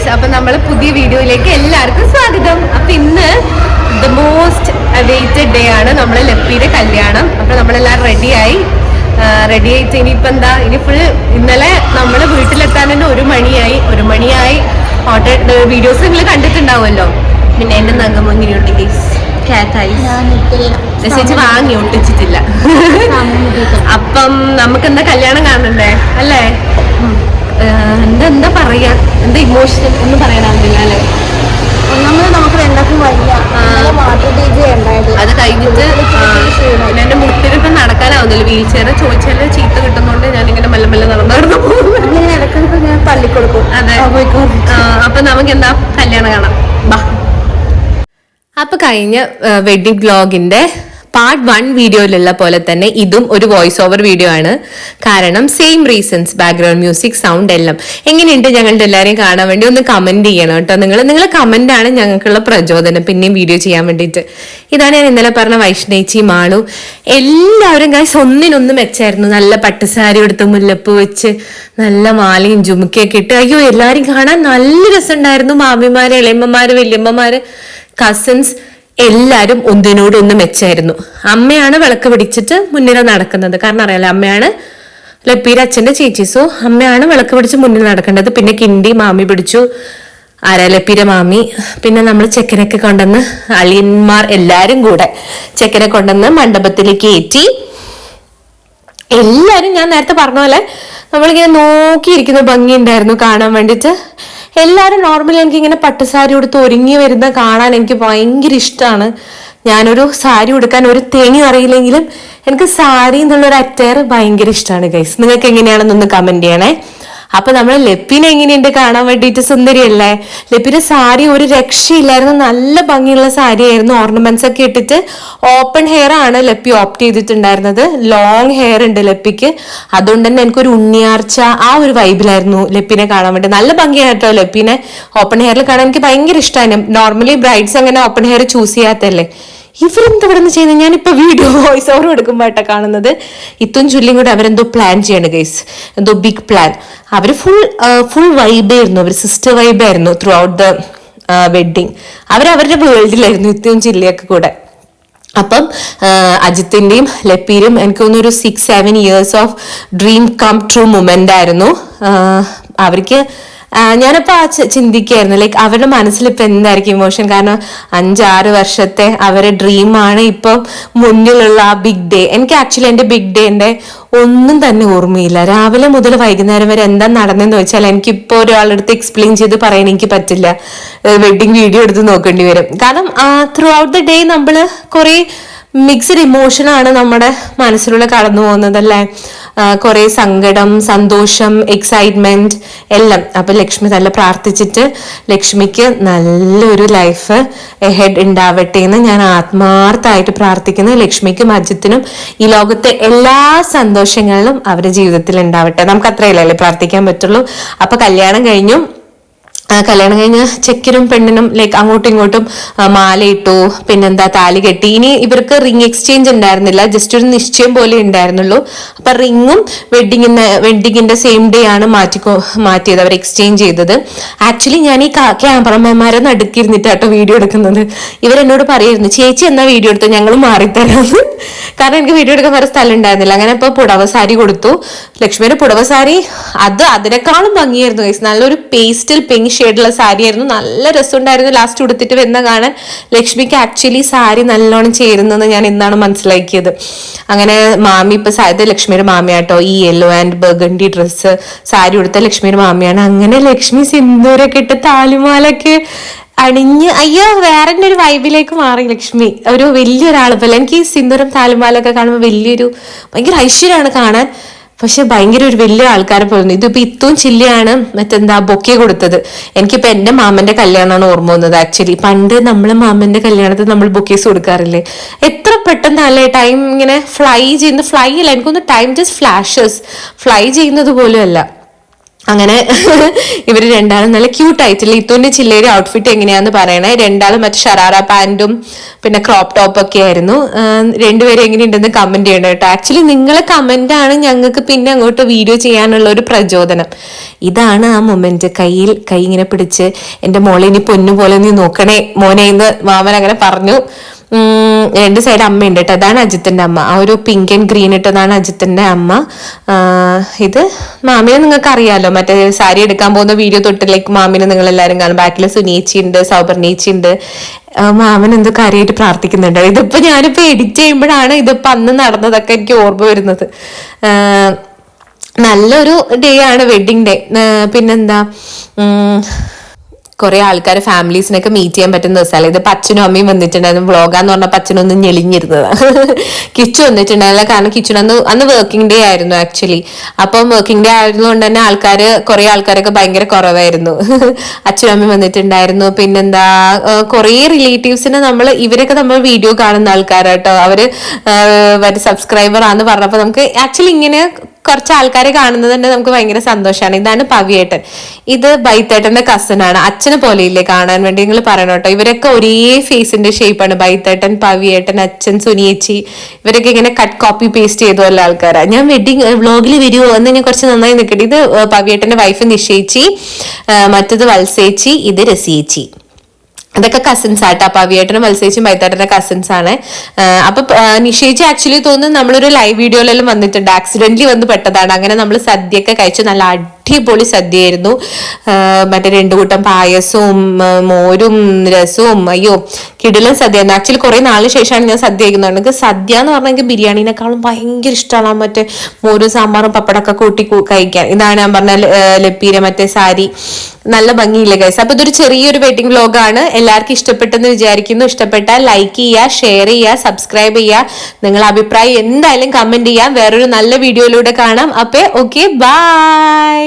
Guys, അപ്പൊ നമ്മള് പുതിയ വീഡിയോയിലേക്ക് എല്ലാവർക്കും സ്വാഗതം. അപ്പൊ ഇന്ന് ദ മോസ്റ്റ് അവൈറ്റഡ് ഡേ ആണ് നമ്മളെ ലപ്പിയുടെ കല്യാണം. അപ്പൊ നമ്മളെല്ലാരും റെഡി ആയിട്ട് ഇനിയിപ്പോ എന്താ, ഇനി ഫുൾ ഇന്നലെ നമ്മള് വീട്ടിലെത്താൻ തന്നെ ഒരു മണിയായി വീഡിയോസ് നിങ്ങൾ കണ്ടിട്ടുണ്ടാവുമല്ലോ. പിന്നെ എന്റെ നഖം ഇങ്ങനെയുണ്ട് ഗൈസ്, കാറ്റായി മെസ്സേജ് വാങ്ങി ഒട്ടിച്ചിട്ടില്ല. അപ്പം നമുക്ക് എന്താ കല്യാണം കാണണ്ടേ അല്ലേ? എന്താ പറയാ, എന്താ ഇമോഷണൽ ഒന്നും പറയാനാവില്ല അല്ലേ? ഒന്നാമത് നമുക്ക് രണ്ടാക്കും വയ്യ, അത് കഴിഞ്ഞിട്ട് എന്റെ മുട്ടിനിപ്പം നടക്കാനാവുന്നില്ല. വീൽ ചെയർ ചോദിച്ചാൽ ചീത്ത കിട്ടുന്നോണ്ട് ഞാനിങ്ങനെ മെല്ലെ മെല്ലെ നടന്നു പോകും. ഇങ്ങനെ ഇടയ്ക്കൊക്കെ ഞാൻ തള്ളിക്കൊടുക്കും. അതെ, അപ്പൊ നമുക്ക് എന്താ കല്യാണം കാണാം, ബാ. അപ്പൊ കഴിഞ്ഞ വെഡിങ് വ്ലോഗിന്റെ പാർട്ട് 1 വീഡിയോയിലുള്ള പോലെ തന്നെ ഇതും ഒരു വോയിസ് ഓവർ വീഡിയോ ആണ്. കാരണം same reasons, background music, sound എല്ലാം. എങ്ങനെയുണ്ട് ഞങ്ങളുടെ എല്ലാവരെയും കാണാൻ വേണ്ടി ഒന്ന് കമന്റ് ചെയ്യണം കേട്ടോ. നിങ്ങളെ കമന്റ് ആണ് ഞങ്ങൾക്കുള്ള പ്രചോദനം പിന്നെയും വീഡിയോ ചെയ്യാൻ വേണ്ടിയിട്ട്. ഇതാണ് ഞാൻ ഇന്നലെ പറഞ്ഞ വൈഷ്ണേച്ചി, മാളു, എല്ലാവരും ഗൈസ് ഒന്നിനൊന്ന് മെച്ചായിരുന്നു. നല്ല പട്ടുസാരി എടുത്ത് മുല്ലപ്പ് വെച്ച് നല്ല മാലയും ജുമുക്കയൊക്കെ ഇട്ട്, അയ്യോ എല്ലാരും കാണാൻ നല്ല രസമുണ്ടായിരുന്നു. മാമിമാര്, ഇളയമ്മമാര്, വല്യമ്മമാര്, കസിൻസ് എല്ലാരും ഒന്നിനോടൊന്ന് മെച്ചായിരുന്നു. അമ്മയാണ് വിളക്ക് പിടിച്ചിട്ട് മുന്നിൽ നടക്കുന്നത്. കാരണം അറിയാലോ, അമ്മയാണ് ലപ്പീര അച്ഛന്റെ ചേച്ചി. സോ അമ്മയാണ് വിളക്ക് പിടിച്ച് മുന്നിൽ നടക്കേണ്ടത്. പിന്നെ കിണ്ടി മാമി പിടിച്ചു, ആരാ ലപ്പീര മാമി. പിന്നെ നമ്മൾ ചെക്കനൊക്കെ കൊണ്ടുവന്ന് അളിയന്മാർ എല്ലാരും കൂടെ ചെക്കനെ കൊണ്ടുവന്ന് മണ്ഡപത്തിലേക്ക് കയറ്റി. എല്ലാരും ഞാൻ നേരത്തെ പറഞ്ഞ പോലെ നമ്മളിങ്ങനെ നോക്കിയിരിക്കുന്ന ഭംഗി ഉണ്ടായിരുന്നു കാണാൻ വേണ്ടിട്ട്. എല്ലാവരും നോർമലി എനിക്ക് ഇങ്ങനെ പട്ടുസാരി ഉടുത്ത് ഒരുങ്ങി വരുന്ന കാണാൻ എനിക്ക് ഭയങ്കര ഇഷ്ടമാണ്. ഞാനൊരു സാരി ഉടുക്കാൻ ഒരു തേങ്ങി അറിയില്ലെങ്കിലും എനിക്ക് സാരി എന്നുള്ളൊരു അറ്റയർ ഭയങ്കര ഇഷ്ടമാണ് ഗൈസ്. നിങ്ങൾക്ക് എങ്ങനെയാണെന്നൊന്ന് കമന്റ് ചെയ്യണേ. അപ്പൊ നമ്മളെ ലപ്പിനെ എങ്ങനെയുണ്ട് കാണാൻ വേണ്ടിയിട്ട്? സുന്ദരിയല്ലേ? ലപ്പിന്റെ സാരി ഒരു രക്ഷയില്ലായിരുന്നു, നല്ല ഭംഗിയുള്ള സാരി ആയിരുന്നു. ഓർണമെന്റ്സ് ഒക്കെ ഇട്ടിട്ട് ഓപ്പൺ ഹെയർ ആണ് ലപ്പി ഓപ്റ്റ് ചെയ്തിട്ടുണ്ടായിരുന്നത്. ലോങ് ഹെയർ ഉണ്ട് ലപ്പിക്ക്. അതുകൊണ്ട് തന്നെ എനിക്കൊരു ഉണ്ണിയാർച്ച ആ ഒരു വൈബിലായിരുന്നു ലപ്പിനെ കാണാൻ വേണ്ടി. നല്ല ഭംഗിയാണ് കേട്ടോ ലപ്പിനെ ഓപ്പൺ ഹെയറിൽ കാണാൻ എനിക്ക് ഭയങ്കര ഇഷ്ടമാണ്. നോർമലി ബ്രൈഡ്സ് അങ്ങനെ ഓപ്പൺ ഹെയർ ചൂസ് ചെയ്യാത്തല്ലേ. ഇവരെന്താ ഇവിടെ നിന്ന് ചെയ്യുന്നത്? ഞാനിപ്പോ വീഡിയോ വോയിസ് ഓവർ എടുക്കുമ്പോട്ടാ കാണുന്നത്. ഇത്തും ചുല്ലിയും കൂടെ അവരെന്തോ പ്ലാൻ ചെയ്യണം ഗൈസ്, എന്തോ ബിഗ് പ്ലാൻ. അവര് ഫുൾ വൈബായിരുന്നു, അവർ സിസ്റ്റർ വൈബായിരുന്നു ത്രൂ ഔട്ട് ദ വെഡിങ്. അവരവരുടെ വേൾഡിലായിരുന്നു ഇത്തും ചില്ലിയൊക്കെ കൂടെ. അപ്പം അജിത്തിന്റെയും ലപ്പീരും എനിക്ക് തോന്നുന്നു ഒരു 6-7 years of dream come true moment ആയിരുന്നു അവർക്ക്. ഞാനപ്പോ ചിന്തിക്കായിരുന്നു, ലൈക്ക് അവരുടെ മനസ്സിൽ ഇപ്പൊ എന്തായിരിക്കും ഇമോഷൻ. കാരണം 5-6 വർഷത്തെ അവരുടെ ഡ്രീമാണ് ഇപ്പം മുന്നിലുള്ള ആ ബിഗ് ഡേ. എനിക്ക് ആക്ച്വലി എന്റെ ബിഗ് ഡേന്റെ ഒന്നും തന്നെ ഓർമ്മയില്ല. രാവിലെ മുതൽ വൈകുന്നേരം വരെ എന്താ നടന്നെന്ന് വെച്ചാൽ എനിക്കിപ്പോ ഒരാളെടുത്ത് എക്സ്പ്ലെയിൻ ചെയ്ത് പറയാൻ എനിക്ക് പറ്റില്ല. വെഡിങ് വീഡിയോ എടുത്ത് നോക്കേണ്ടി വരും. കാരണം ത്രൂ ഔട്ട് ദ ഡേ നമ്മള് കുറെ മിക്സഡ് ഇമോഷനാണ് നമ്മുടെ മനസ്സിലൂടെ കടന്നു പോകുന്നത് അല്ലേ. കുറെ സങ്കടം, സന്തോഷം, എക്സൈറ്റ്മെന്റ് എല്ലാം. അപ്പൊ ലക്ഷ്മി നല്ല പ്രാർത്ഥിച്ചിട്ട് ലക്ഷ്മിക്ക് നല്ലൊരു ലൈഫ് എഹെഡ് ഉണ്ടാവട്ടെ എന്ന് ഞാൻ ആത്മാർത്ഥമായിട്ട് പ്രാർത്ഥിക്കുന്നു. ലക്ഷ്മിക്കും അജിത്തിനും ഈ ലോകത്തെ എല്ലാ സന്തോഷങ്ങളിലും അവരുടെ ജീവിതത്തിൽ ഉണ്ടാവട്ടെ. നമുക്ക് അത്രയല്ലേ പ്രാർത്ഥിക്കാൻ പറ്റുള്ളൂ. അപ്പൊ കല്യാണം കഴിഞ്ഞു ചെക്കനും പെണ്ണിനും ലൈക്ക് അങ്ങോട്ടും ഇങ്ങോട്ടും മാലയിട്ടു, പിന്നെന്താ താലി കെട്ടി. ഇനി ഇവർക്ക് റിംഗ് എക്സ്ചേഞ്ച് ഉണ്ടായിരുന്നില്ല, ജസ്റ്റ് ഒരു നിശ്ചയം പോലെ ഉണ്ടായിരുന്നുള്ളൂ. അപ്പൊ റിങ്ങും വെഡിങ്ങിന്റെ സെയിം ഡേ ആണ് മാറ്റിയത്, അവർ എക്സ്ചേഞ്ച് ചെയ്തത്. ആക്ച്വലി ഞാൻ ഈ ക്യാമറമാൻമാരെ നടുക്കിരുന്നിട്ട് കേട്ടോ വീഡിയോ എടുക്കുന്നത്. ഇവരെന്നോട് പറയായിരുന്നു, ചേച്ചി എന്നാ വീഡിയോ എടുത്തു, ഞങ്ങൾ മാറിത്തരാന്ന്. കാരണം എനിക്ക് വീഡിയോ എടുക്കാൻ വേറെ സ്ഥലം ഉണ്ടായിരുന്നില്ല. അങ്ങനെ ഇപ്പൊ പുടവ സാരി കൊടുത്തു. ലക്ഷ്മിയുടെ പുടവ സാരി അതിനേക്കാളും ഭംഗിയായിരുന്നു ഗൈസ്. നല്ലൊരു പേസ്റ്റൽ പിങ്ക് ഷെയ്ഡുള്ള സാരി ആയിരുന്നു, നല്ല രസമുണ്ടായിരുന്നു. ലാസ്റ്റ് ഉടുത്തിട്ട് വരുന്ന കാണാൻ ലക്ഷ്മിക്ക് ആക്ച്വലി സാരി നല്ലോണം ചേരുന്നെന്ന് ഞാൻ ഇന്നാണ് മനസ്സിലാക്കിയത്. അങ്ങനെ മാമി ഇപ്പൊ ഇത് ലക്ഷ്മിയുടെ മാമിയാട്ടോ. ഈ yellow and burgundy dress sari ഉടുത്ത ലക്ഷ്മിയുടെ മാമിയാണ്. അങ്ങനെ ലക്ഷ്മി സിന്ദൂരൊക്കെ ഇട്ട് താലിമാലൊക്കെ അണിഞ്ഞ് അയ്യോ വേറെ ഒരു വൈബിലേക്ക് മാറി ലക്ഷ്മി. ഒരു വലിയൊരാൾ പോലെ. എനിക്ക് ഈ സിന്ദൂരം താലിമാലൊക്കെ കാണുമ്പോൾ ഭയങ്കര ഐശ്വര്യമാണ് കാണാൻ. പക്ഷെ ഭയങ്കര ഒരു വലിയ ആൾക്കാരെ പോലെ. ഇതിപ്പോ ഇത്തും ചില്ലിയാണ് മറ്റെന്താ ബൊക്കെ കൊടുത്തത്. എനിക്കിപ്പോ എന്റെ മാമന്റെ കല്യാണമാണ് ഓർമ്മ വന്നത്. ആക്ച്വലി പണ്ട് നമ്മളെ മാമന്റെ കല്യാണത്തിൽ നമ്മൾ ബൊക്കേസ് കൊടുക്കാറില്ലേ? എത്ര പെട്ടെന്നല്ലേ ടൈം ഇങ്ങനെ ഫ്ലൈ അല്ല, എനിക്കൊന്ന് ടൈം ജസ്റ്റ് ഫ്ലാഷസ്, ഫ്ലൈ ചെയ്യുന്നത് പോലും അല്ല. അങ്ങനെ ഇവർ രണ്ടാളും നല്ല ക്യൂട്ടായിട്ടില്ല. ഇത്തോന്റെ ചില്ലയുടെ ഔട്ട്ഫിറ്റ് എങ്ങനെയാന്ന് പറയണേ. രണ്ടാളും മറ്റേ ഷറാറ പാന്റും പിന്നെ ക്രോപ്പ് ടോപ്പ് ഒക്കെ ആയിരുന്നു. രണ്ടുപേരും എങ്ങനെയുണ്ടെന്ന് കമന്റ് ചെയ്യണം കേട്ടോ. ആക്ച്വലി നിങ്ങളെ കമന്റ് ആണ് ഞങ്ങൾക്ക് പിന്നെ അങ്ങോട്ട് വീഡിയോ ചെയ്യാനുള്ള ഒരു പ്രചോദനം. ഇതാണ് ആ മൊമെന്റ്. കൈ ഇങ്ങനെ പിടിച്ച് എന്റെ മോളെ ഇനി പൊന്നു പോലെ നീ നോക്കണേ മോനെ എന്ന് മാമൻ അങ്ങനെ പറഞ്ഞു. രണ്ട് സൈഡ് അമ്മയുണ്ട് കേട്ടോ. അതാണ് അജിത്തിന്റെ അമ്മ. ആ ഒരു പിങ്ക് ആൻഡ് ഗ്രീൻ ഇട്ടതാണ് അജിത്തിന്റെ അമ്മ. ഇത് മാമിനെ നിങ്ങൾക്ക് അറിയാലോ, മറ്റേ സാരി എടുക്കാൻ പോകുന്ന വീഡിയോ തൊട്ടിലേക്ക് മാമിനെ നിങ്ങൾ എല്ലാവരും കാണും. ബാക്കിൽ സുനീച്ചി ഉണ്ട്, സൗബർനേച്ചി ഉണ്ട്. മാമൻ എന്തോ കാര്യമായിട്ട് പ്രാർത്ഥിക്കുന്നുണ്ട്. ഇതിപ്പോ ഞാനിപ്പോ എഡിറ്റ് ചെയ്യുമ്പോഴാണ് ഇതിപ്പോ അന്ന് നടന്നതൊക്കെ എനിക്ക് ഓർമ്മ വരുന്നത്. നല്ലൊരു ഡേ ആണ് വെഡിങ് ഡേ. പിന്നെന്താ, കുറെ ആൾക്കാർ ഫാമിലീസിനൊക്കെ മീറ്റ് ചെയ്യാൻ പറ്റുന്ന ദിവസമല്ല ഇത്. അച്ഛനും അമ്മയും വന്നിട്ടുണ്ടായിരുന്നു. വ്ളോഗാന്ന് പറഞ്ഞപ്പോൾ അച്ഛനൊന്ന് ഞെളിഞ്ഞിരുന്നതാണ്. കിച്ചു വന്നിട്ടുണ്ടായില്ല, കാരണം കിച്ചൺ അന്ന് വർക്കിംഗ് ഡേ ആയിരുന്നു ആക്ച്വലി. അപ്പം വർക്കിംഗ് ഡേ ആയതുകൊണ്ട് തന്നെ കുറെ ആൾക്കാരൊക്കെ ഭയങ്കര കുറവായിരുന്നു. അച്ഛനും അമ്മയും വന്നിട്ടുണ്ടായിരുന്നു. പിന്നെന്താ, കുറെ റിലേറ്റീവ്സിനെ ഇവരൊക്കെ നമ്മൾ വീഡിയോ കാണുന്ന ആൾക്കാരാട്ടോ. അവര് മറ്റേ സബ്സ്ക്രൈബർ ആന്ന് പറഞ്ഞപ്പോൾ നമുക്ക് ആക്ച്വലി ഇങ്ങനെ കുറച്ച് ആൾക്കാരെ കാണുന്നത് തന്നെ നമുക്ക് ഭയങ്കര സന്തോഷമാണ്. ഇതാണ് പവിയേട്ടൻ. ഇത് ബൈത്തേട്ടന്റെ കസിൻ ആണ്. അച്ഛനെ പോലെ ഇല്ലേ കാണാൻ വേണ്ടി, നിങ്ങൾ പറയണം കേട്ടോ. ഇവരൊക്കെ ഒരേ ഫേസിന്റെ ഷേപ്പാണ്. ബൈത്തേട്ടൻ, പവിയേട്ടൻ, അച്ഛൻ, സുനിയേച്ചി, ഇവരൊക്കെ ഇങ്ങനെ കട്ട് കോപ്പി പേസ്റ്റ് ചെയ്തുള്ള ആൾക്കാരാണ്. ഞാൻ വെഡിങ് വ്ളോഗിൽ വരുമോ എന്ന് ഞാൻ കുറച്ച് നന്നായി നിൽക്കട്ടെ. ഇത് പവിയേട്ടന്റെ വൈഫ് നിഷേച്ചി, മറ്റത് വത്സേച്ചി, ഇത് രസിയേച്ചി. ഇതൊക്കെ കസിൻസ് ആട്ടോ. പവിയേട്ടനും വത്സേച്ചും ബൈത്തേട്ടന്റെ കസിൻസ് ആണ്. അപ്പൊ നിഷേച്ചി ആക്ച്വലി തോന്നുന്നു നമ്മളൊരു ലൈവ് വീഡിയോയിലെല്ലാം വന്നിട്ടുണ്ട്. ആക്സിഡന്റലി വന്ന് പെട്ടതാണ്. അങ്ങനെ നമ്മൾ സദ്യയൊക്കെ കഴിച്ചു. നല്ല അടിപൊളി സദ്യയായിരുന്നു. മറ്റേ 2 കൂട്ടം പായസവും മോരും രസവും. അയ്യോ കിടിലൻ സദ്യയായിരുന്നു. ആക്ച്വലി കുറെ നാളിന് ശേഷമാണ് ഞാൻ സദ്യ കഴിക്കുന്നത്. എനിക്ക് സദ്യ എന്ന് പറഞ്ഞെങ്കിൽ ബിരിയാണിനെക്കാളും ഭയങ്കര ഇഷ്ടമാണ്. മറ്റേ മോരും സാമ്പാറും പപ്പടമൊക്കെ കൂട്ടി കഴിക്കാൻ. ഇതാണ് ഞാൻ പറഞ്ഞ ലപ്പീര മറ്റേ സാരി. നല്ല ഭംഗിയില്ലേ ഗൈസ്. അപ്പൊ ഇതൊരു ചെറിയൊരു വെഡിങ് വ്ലോഗാണ്. എല്ലാവർക്കും ഇഷ്ടപ്പെട്ടെന്ന് വിചാരിക്കുന്നു. ഇഷ്ടപ്പെട്ടാൽ ലൈക്ക് ചെയ്യുക, ഷെയർ ചെയ്യുക, സബ്സ്ക്രൈബ് ചെയ്യുക. നിങ്ങളുടെ അഭിപ്രായം എന്തായാലും കമന്റ് ചെയ്യാം. വേറൊരു നല്ല വീഡിയോയിലൂടെ കാണാം. അപ്പൊ ഓക്കെ, ബൈ.